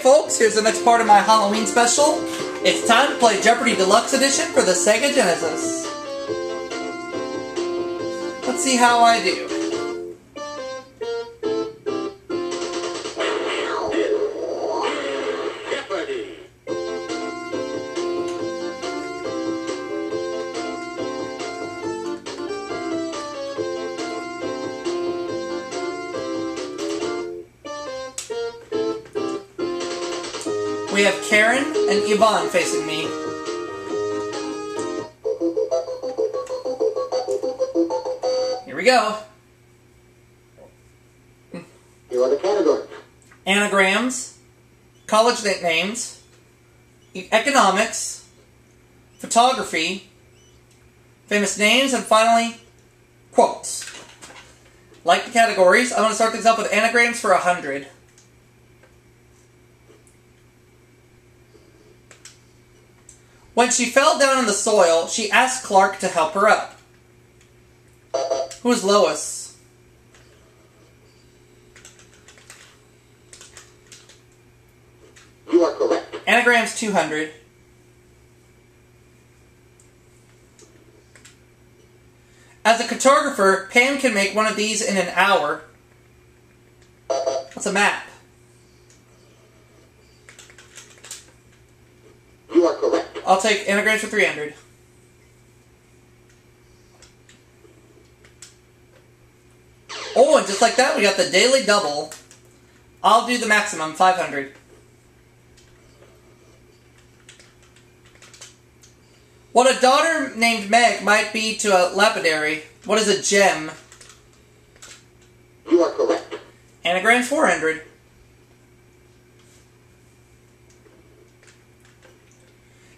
folks, here's the next part of my Halloween special. It's time to play Jeopardy Deluxe Edition for the Sega Genesis. Let's see how I do. Jeopardy! We have Karen and Yvonne facing me. Here we go. Here are the categories. Anagrams, college nicknames, economics, photography, famous names, and finally, quotes. Like the categories, I'm going to start things off with anagrams for 100. When she fell down in the soil, she asked Clark to help her up. Who is Lois? You are correct. Anagrams 200. As a cartographer, Pam can make one of these in an hour. What's a map? You are correct. I'll take anagrams for 300. Oh, and just like that, we got the daily double. I'll do the maximum, 500. What a daughter named Meg might be to a lapidary. What is a gem? You are correct. Anagrams 400.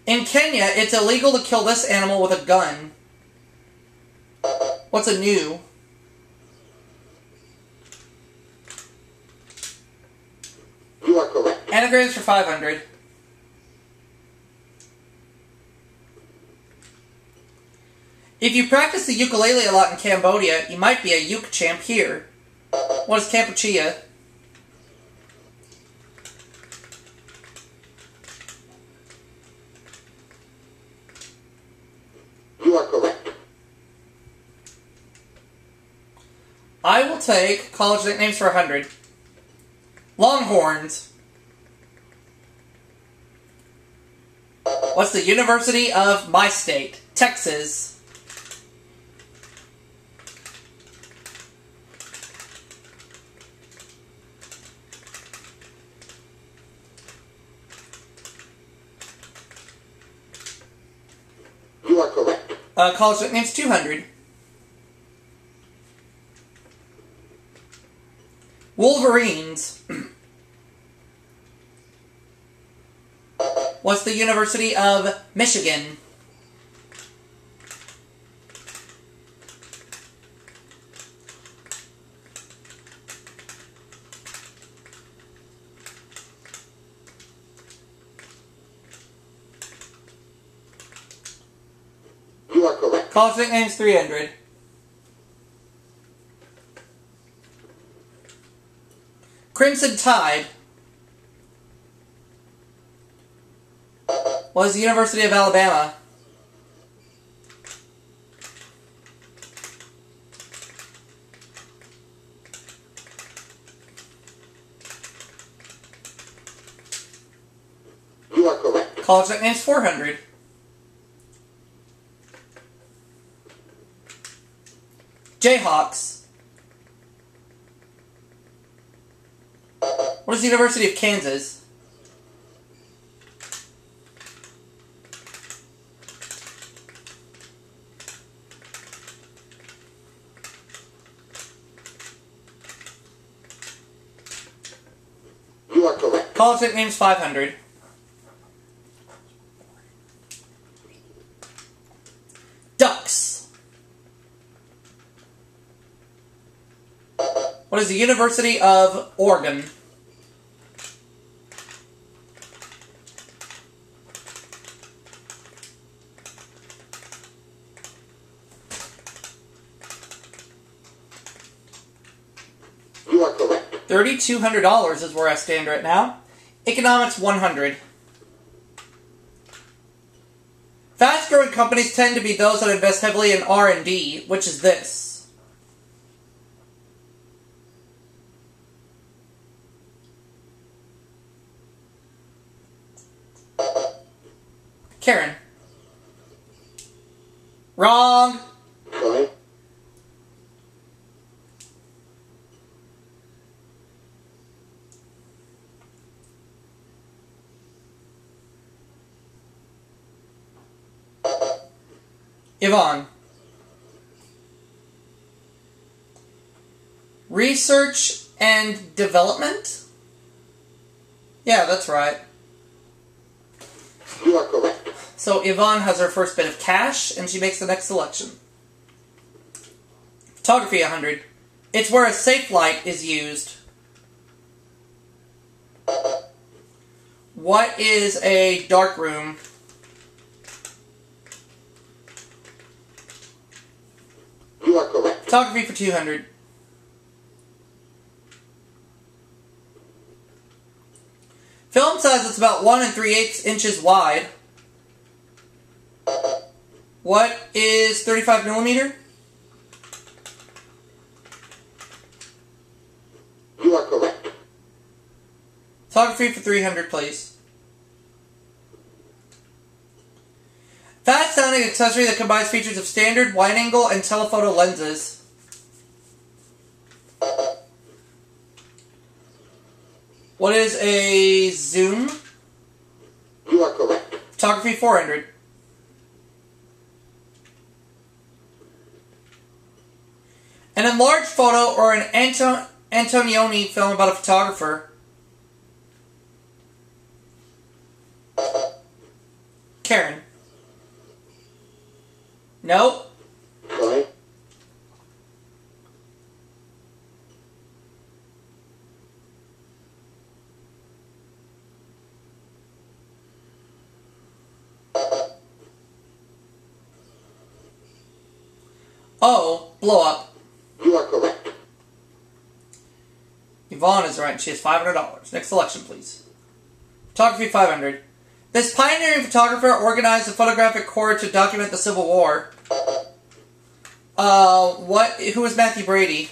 In Kenya, it's illegal to kill this animal with a gun. What's a gnu? You are correct. Anagrams for 500. If you practice the ukulele a lot in Cambodia, you might be a uke champ here. What is Kampuchea? You are correct. I will take college nicknames for 100. Longhorns. What's the University of my state? Texas. You are correct. College nicknames 200. Wolverines. What's the University of Michigan? You are correct. College nicknames 300. Crimson Tide. Was the University of Alabama. You are correct. College nicknames 400. Jayhawks. What is the University of Kansas? You are correct. College nicknames 500. Ducks. What is the University of Oregon? You are correct. $3,200 is where I stand right now. Economics 100. Fast-growing companies tend to be those that invest heavily in R&D, which is this. Karen. Wrong. Sorry. Yvonne. Research and development? Yeah, that's right. You are correct. So Yvonne has her first bit of cash, and she makes the next selection. Photography 100. It's where a safe light is used. What is a dark room? You are correct. Photography for 200. Film size is about 1 3/8 inches wide. What is 35 millimeter? You are correct. Photography for 300, please. Fast-sounding accessory that combines features of standard, wide-angle, and telephoto lenses. What is a zoom? You are correct. Photography 400. An enlarged photo or an Antonioni film about a photographer. Karen. No. Sorry. Oh, blow up. You are correct. Yvonne is right. She has $500. Next selection, please. Photography 500. This pioneering photographer organized a photographic corps to document the Civil War. Who is Matthew Brady?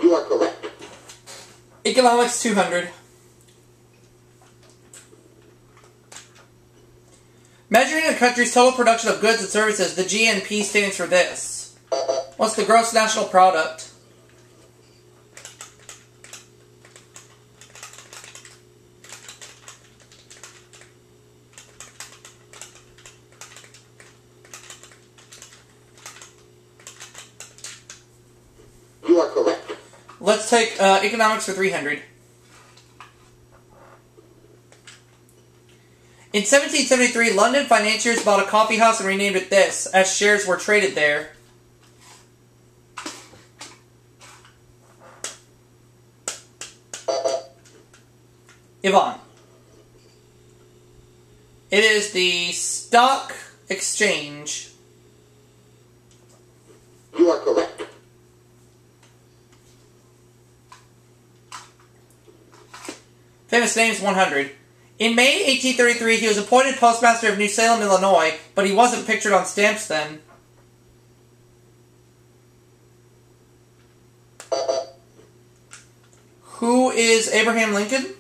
You are correct. Economics 200. Measuring a country's total production of goods and services, the GNP stands for this. What's the gross national product? You are correct. Let's take economics for 300. In 1773, London financiers bought a coffee house and renamed it this, as shares were traded there. Yvonne. It is the stock exchange. You are correct. Famous names 100. In May 1833, he was appointed postmaster of New Salem, Illinois, but he wasn't pictured on stamps then. Who is Abraham Lincoln?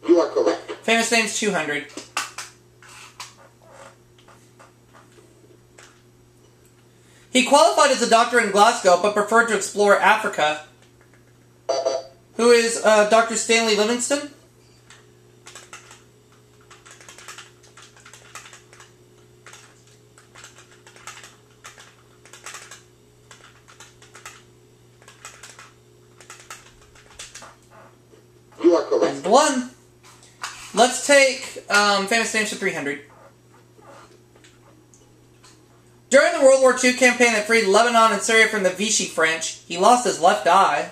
You are correct. Famous names 200. He qualified as a doctor in Glasgow, but preferred to explore Africa. Who is Dr. Stanley Livingston? You are correct. That's the one. Let's take famous names for 300. During the World War II campaign that freed Lebanon and Syria from the Vichy French, he lost his left eye.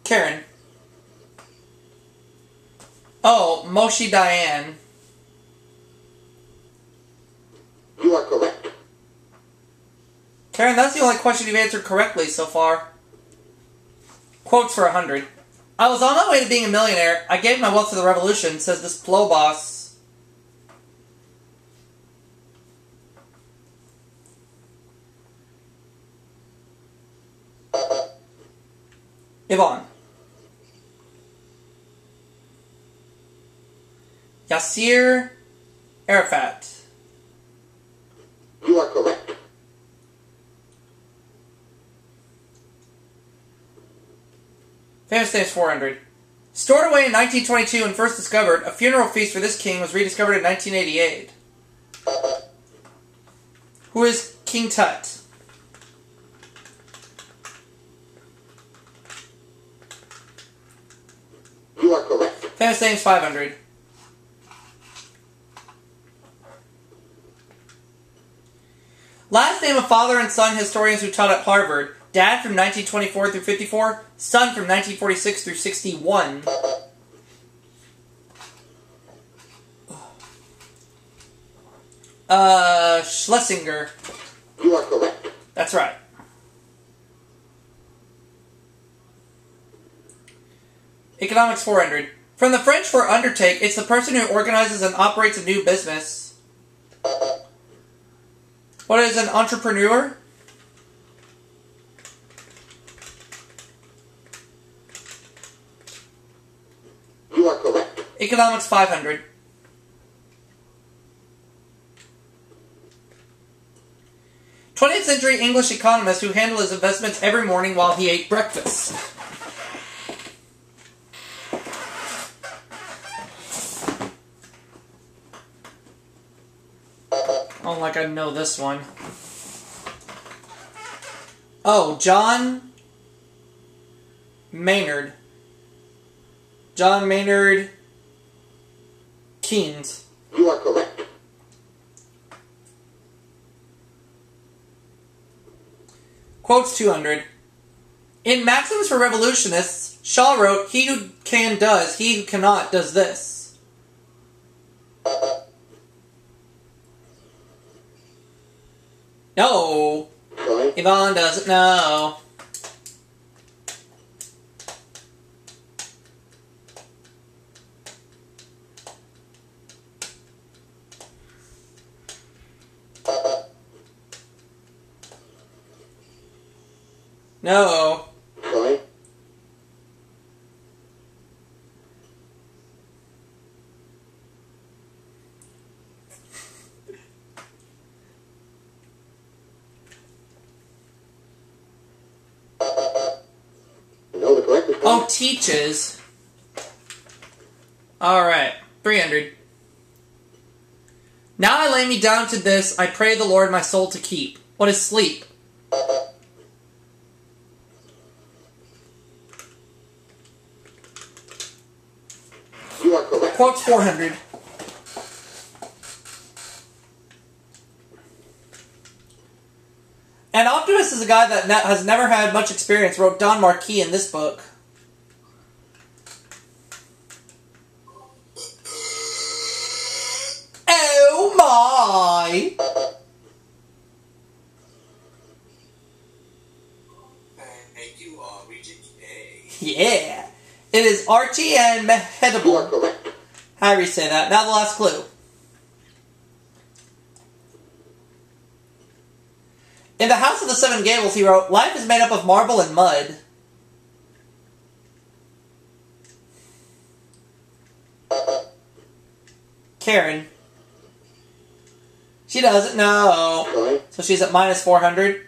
Karen. Oh, Moshi Diane. You are correct. Karen, that's the only question you've answered correctly so far. Quotes for 100. I was on my way to being a millionaire. I gave my wealth to the revolution, says this blow boss. Yvonne. Yasser Arafat. You are correct. Famous names 400. Stored away in 1922 and first discovered, a funeral feast for this king was rediscovered in 1988. Who is King Tut? You are correct. Famous names 500. Last name of father and son historians who taught at Harvard. Dad from 1924 through 54. Son from 1946 through 61. Schlesinger. You are correct. That's right. Economics 400. From the French for undertake, it's the person who organizes and operates a new business. What is an entrepreneur? You are correct. Economics 500. '20th century English economist who handled his investments every morning while he ate breakfast. Oh, like I know this one. Oh, John Maynard. John Maynard Keynes. You are correct. Quotes 200. In Maxims for Revolutionists, Shaw wrote, "He who can does, he who cannot does this." No. Sorry. Yvonne doesn't know. No. Sorry. You know the correct response? Oh, teaches. Alright. 300. Now I lay me down to this, I pray the Lord my soul to keep. What is sleep? You are correct. Quotes 400. An optimist is a guy that has never had much experience, wrote Don Marquis in this book. Oh my! Thank you, Aubrey. Yeah! It is Archie and You are Mehedable. correct. However you say that. Now the last clue. In The House of the Seven Gables, he wrote, "Life is made up of marble and mud." Karen. She doesn't know. Sorry. So she's at minus 400.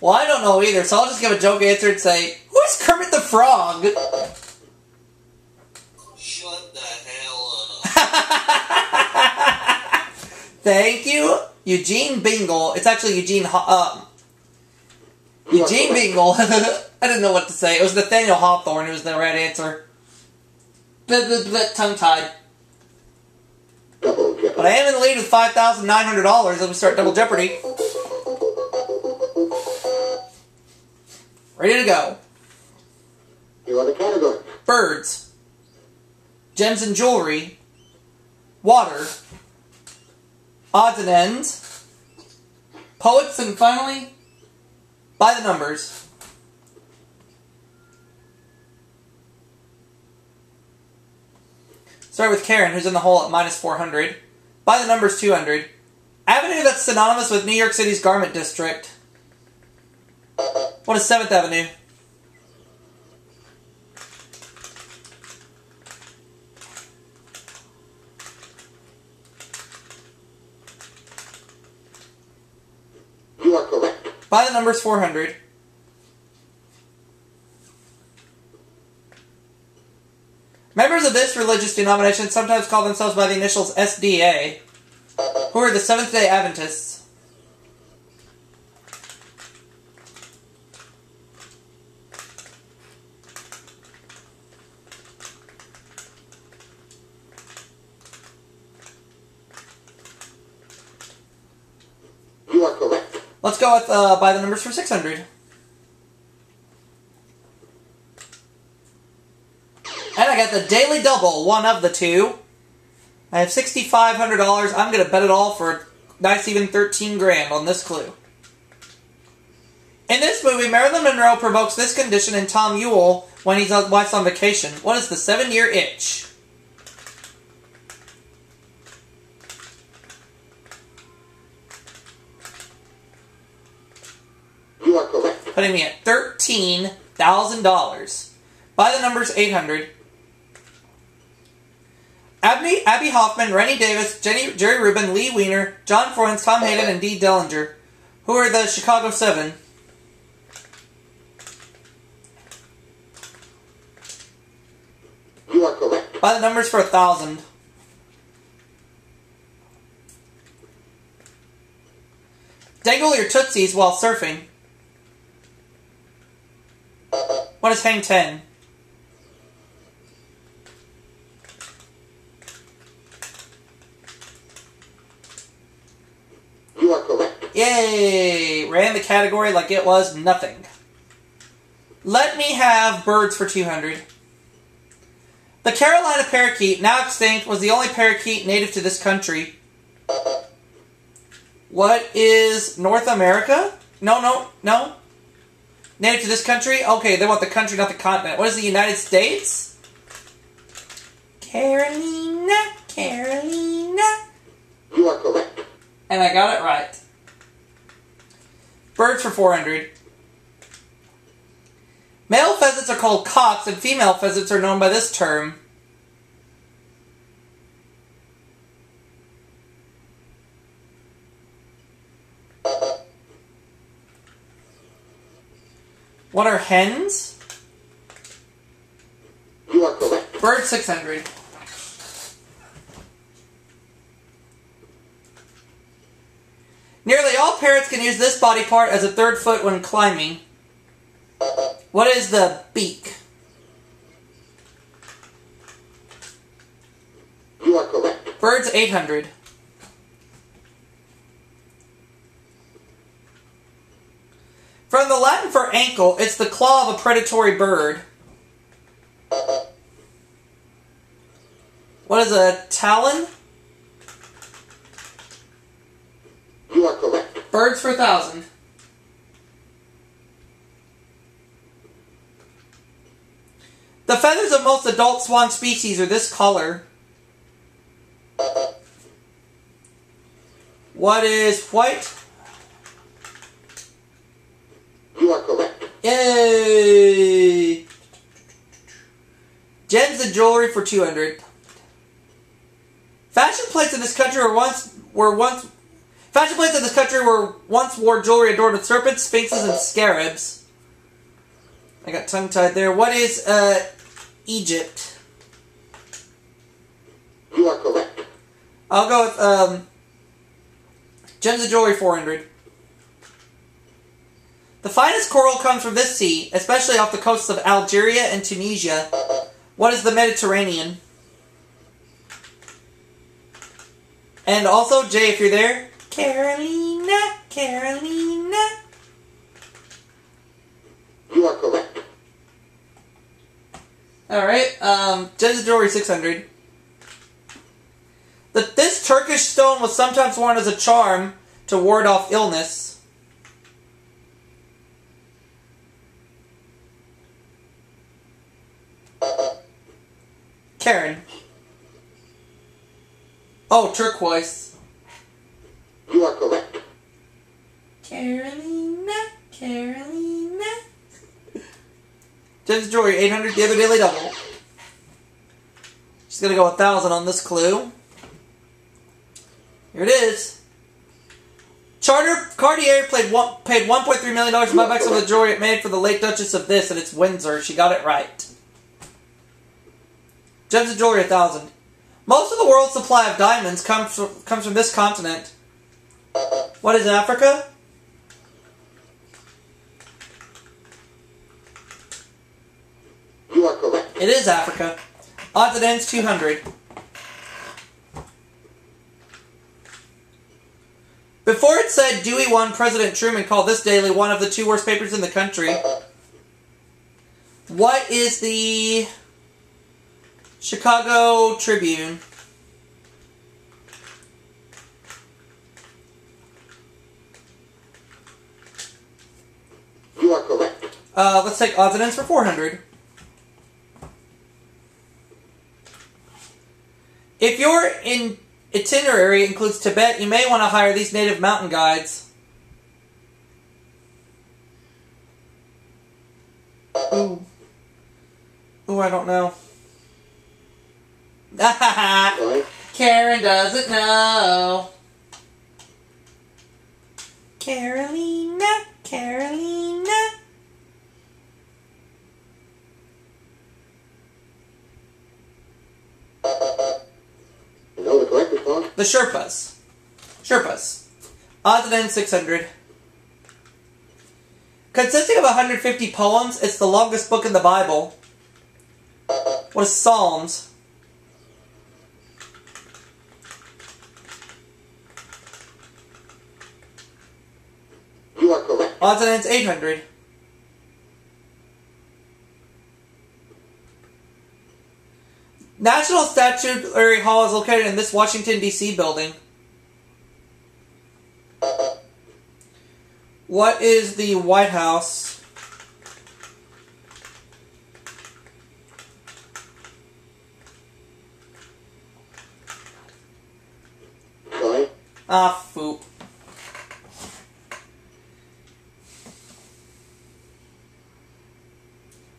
Well, I don't know either, so I'll just give a joke answer and say, who's Kermit the Frog? Shut the hell up. Thank you, Eugene Bingle. It's actually Eugene Bingle. I didn't know what to say. It was Nathaniel Hawthorne who was the right answer. Tongue-tied. Double Jeopardy. But I am in the lead with $5,900 as we start Double Jeopardy. Ready to go. Here are the categories. Birds. Gems and jewelry. Water. Odds and ends. Poets, and finally, by the numbers. Start with Karen, who's in the hole at minus 400. By the numbers, 200. Avenue that's synonymous with New York City's garment district. What is 7th Avenue? You are correct. By the numbers, 400. Members of this religious denomination sometimes call themselves by the initials SDA, who are the Seventh-day Adventists. You are correct. Let's go with by the numbers for 600. And I got the Daily Double, one of the two. I have $6,500. I'm going to bet it all for a nice even 13 grand on this clue. In this movie, Marilyn Monroe provokes this condition in Tom Ewell when his wife's on vacation. What is the 7-year itch? You are correct. Putting me at $13,000. By the numbers, 800. Abby Hoffman, Rennie Davis, Jerry Rubin, Lee Weiner, John Froines, Tom Hayden, and Dee Dellinger, who are the Chicago 7. You are correct. By the numbers for 1,000. Dangle your tootsies while surfing. What is hang 10? You are correct. Yay! Ran the category like it was nothing. Let me have birds for 200. The Carolina parakeet, now extinct, was the only parakeet native to this country. What is North America? No. Native to this country? Okay, they want the country, not the continent. What is the United States? Carolina. You are correct. And I got it right. Birds for 400. Male pheasants are called cocks, and female pheasants are known by this term. What are hens? You are correct. Bird 600. Nearly all parrots can use this body part as a third foot when climbing. What is the beak? You are correct. Birds 800. From the Latin for ankle, it's the claw of a predatory bird. What is a talon? You are correct. Birds for 1,000. The feathers of most adult swan species are this color. What is white? You are correct. Yay! Gems and jewelry for 200. Fashion plates in this country once wore jewelry adorned with serpents, sphinxes, and scarabs. I got tongue-tied there. What is Egypt? You are correct. I'll go with gems and jewelry 400. The finest coral comes from this sea, especially off the coasts of Algeria and Tunisia. What is the Mediterranean? And also, Jay, if you're there, Carolina. You are correct. Alright, Genesis Jewelry 600. This Turkish stone was sometimes worn as a charm to ward off illness. Karen. Oh, turquoise. You are correct. Carolina. Genesis Jewelry 800, the other daily double. She's gonna go 1,000 on this clue. Here it is. Cartier paid $1.3 million for buybacks of the jewelry it made for the late Duchess of this, and it's Windsor. She got it right. Gems Jewelry 1,000. Most of the world's supply of diamonds comes from this continent. What is Africa? You are correct. It is Africa. Odds and ends 200. Before it said Dewey won, President Truman called this daily one of the 2 worst papers in the country. What is the Chicago Tribune? You are correct. Let's take odds and ends for 400. If your itinerary includes Tibet, you may want to hire these native mountain guides. Ooh. Ooh, I don't know. Karen doesn't know. Carolina. You know the correct response? The Sherpas. Odds and ends 600. Consisting of 150 poems, it's the longest book in the Bible. What is Psalms? You are correct. Odds and ends 800. National Statuary Hall is located in this Washington, D.C. building. What is the White House? Sorry. Ah, foop.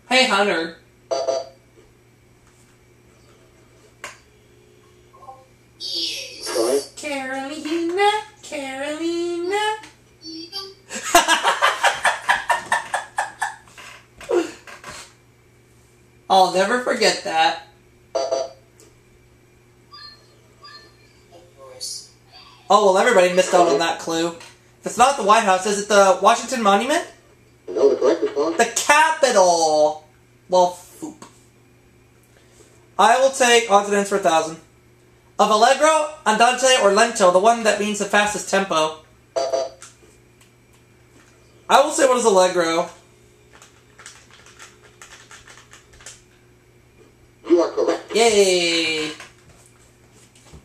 Hey, Hunter. Sorry. Carolina. I'll never forget that. Oh, well, everybody missed out on that clue. If it's not the White House, is it the Washington Monument? You know the correct response? The Capitol! Well, foop. I will take odds and ends for 1,000. Of Allegro, Andante, or Lento, the one that means the fastest tempo. I will say what is Allegro. You are correct. Yay!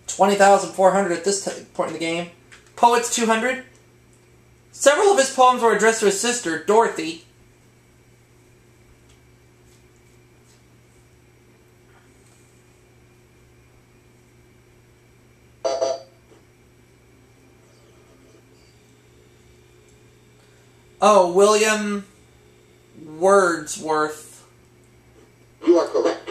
20,400 at this point in the game. Poets 200. Several of his poems were addressed to his sister, Dorothy. Oh, William Wordsworth. You are correct.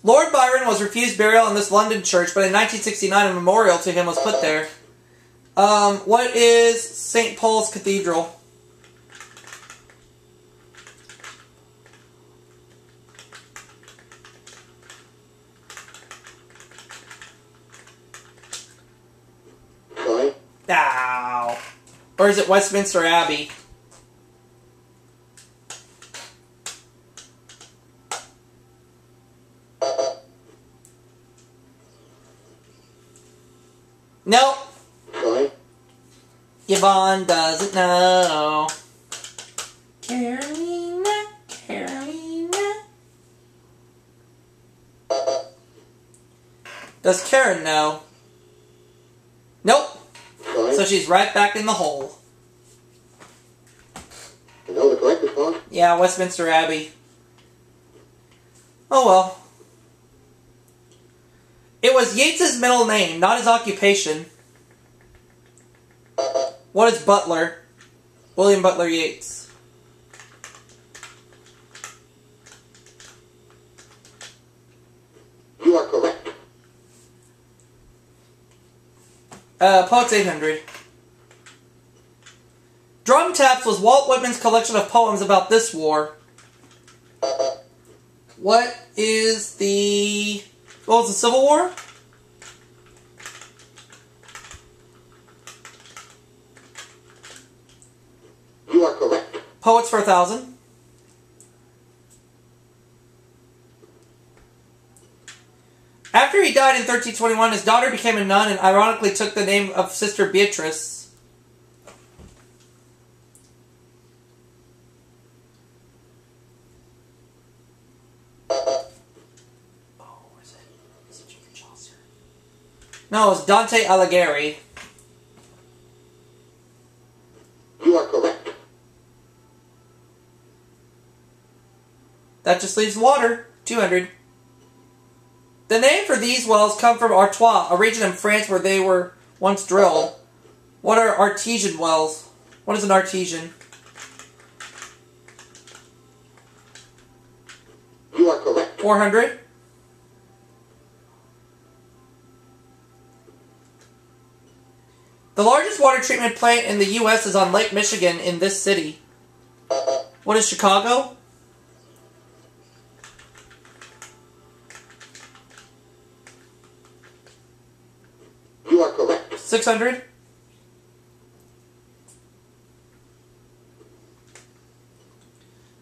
Lord Byron was refused burial in this London church, but in 1969 a memorial to him was put there. What is St. Paul's Cathedral? Sorry. Ow. Or is it Westminster Abbey? Nope. Sorry. Yvonne doesn't know. Carolina, Carolina. Does Karen know? Nope. Sorry. So she's right back in the hole. You know the correct response? Yeah, Westminster Abbey. Oh well. It was Yates's middle name, not his occupation. What is Butler? William Butler Yeats. You are correct. Poets 800. Drum Taps was Walt Whitman's collection of poems about this war. What was the Civil War? You are correct. Poets for 1,000. After he died in 1321, his daughter became a nun and ironically took the name of Sister Beatrice. No, it's Dante Alighieri. You are correct. That just leaves water. 200. The name for these wells come from Artois, a region in France where they were once drilled. What are artesian wells? What is an artesian? You are correct. 400. The largest water treatment plant in the U.S. is on Lake Michigan in this city. What is Chicago? You are correct. 600.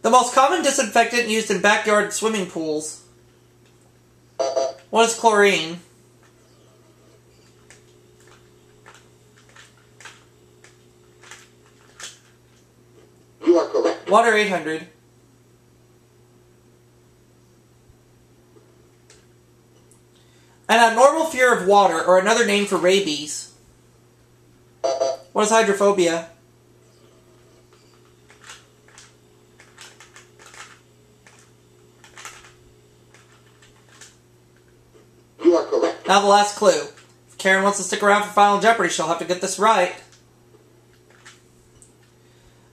The most common disinfectant used in backyard swimming pools. What is chlorine? You are correct. Water 800. An abnormal fear of water, or another name for rabies. What is hydrophobia? You are correct. Now the last clue. If Karen wants to stick around for Final Jeopardy, she'll have to get this right.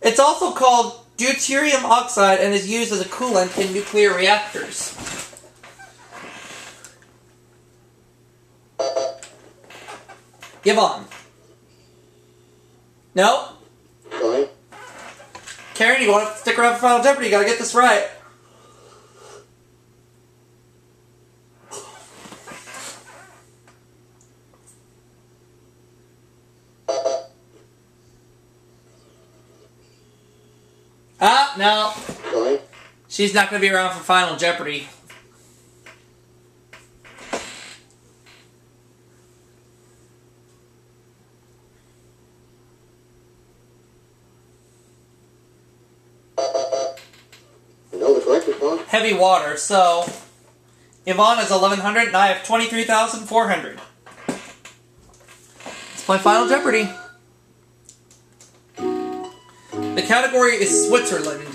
It's also called deuterium oxide and is used as a coolant in nuclear reactors. Yvonne. No? Sorry. Karen, you want to stick around for Final Jeopardy, you gotta get this right. Ah, no. Sorry. She's not going to be around for Final Jeopardy. You know the correct response? Heavy water, so Yvonne is 1,100 and I have 23,400. Let's play Final Jeopardy. The category is Switzerland.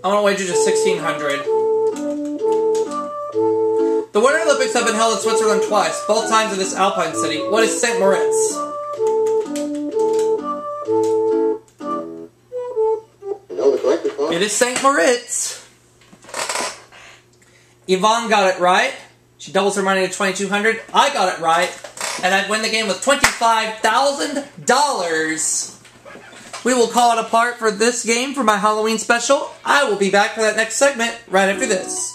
I'm gonna wager just 1,600. The Winter Olympics have been held in Switzerland twice, both times in this alpine city. What is St. Moritz? You know the correct response? It is St. Moritz. Yvonne got it right. She doubles her money to 2,200. I got it right. And I'd win the game with $25,000. We will call it apart for this game for my Halloween special. I will be back for that next segment right after this.